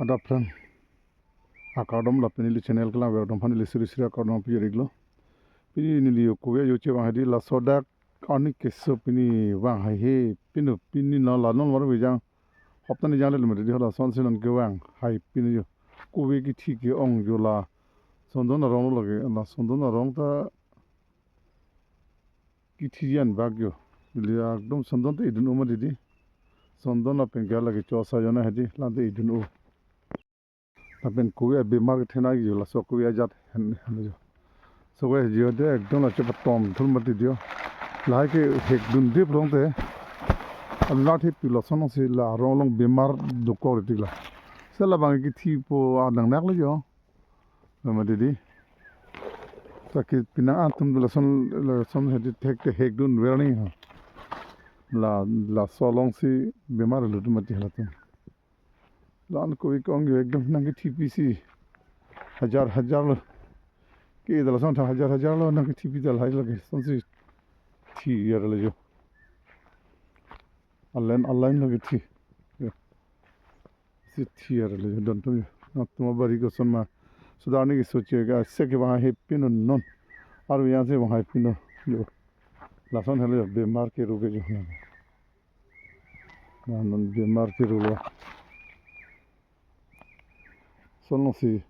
adaptan akadom la penili channel kala we dom fanili siri siri akadom pi reglo pini nili ko ya yoche wa hadi la soda ani keso pini wa he pinu pini na la non war we jang hoptani jang le me di hola son sinon ke wang hai pini yo ko we ki thi ke ong yo la sondon na rong lo ge la sondon na rong ta ki thi yan bagyo li akdom sondon te idun uma didi sondon na pen gala ke chosa jona hadi la de idun u Aben kuya bimar thena gi la so kuya jat hen jo so we jo de ekdom la chep tom thul mati dio la ke hek dun dip rong te am not he pilo sono se la rong long bimar du ko ri la se la bang ki thi po a nang nak le jo ma de di ta ki pina antum la son he di tek te hek dun werani la so long si bimar lu tu mati hala tu लान कोई कहूँगी एकदम नंगे TPC हजार लो कि इधर लसन था हजार लो नंगे TPC लाइज लगे संसी थी यार ले जो ऑनलाइन लगे थी सी थी यार ले जो डंटो ना तुम बारी को सुनमा सुधारने की सोचिएगा इससे कि वहाँ है पिनो नॉन और यहाँ से वहाँ है पिनो जो लसन है ले बीमार के रोगे जो है ना बीमार के रोगे Solo si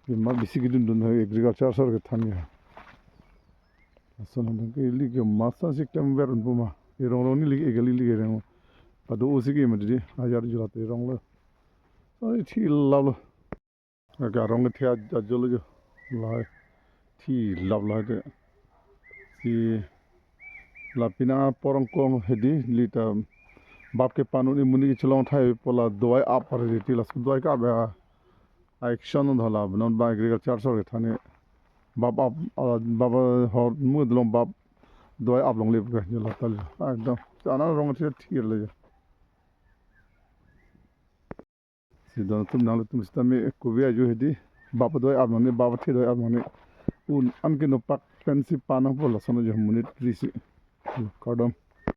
ma bisi gidun dun hai agriculture sar ke thanya solo dun ke li ke masa siktam ver un puma e rong ni li egali li ge rong pa do usi ke madi hajar jula te rong lo ai thi law lo ga rong ke thya jol jo la thi law la de si la pina porong ko hedi li ta bap ke panu ni muni ke chlong thai pola doi ap par de ti la doi ka ba action Dhola নন বা agriculture সরকে থানে বাবা বাবা হর মুদলম বাপ দয় আপলং লেব গে জলা তাল একদম জানা রং the থির লে সিদন তুম নালে তুম স্তামে কুবিয়া জু হেদি বাপ দয় আপলং বাপ থে দয় আপলং উন আনকে নো পাক পেনসি পানা বলা সনো জ মুনি ত্রিসি কাডম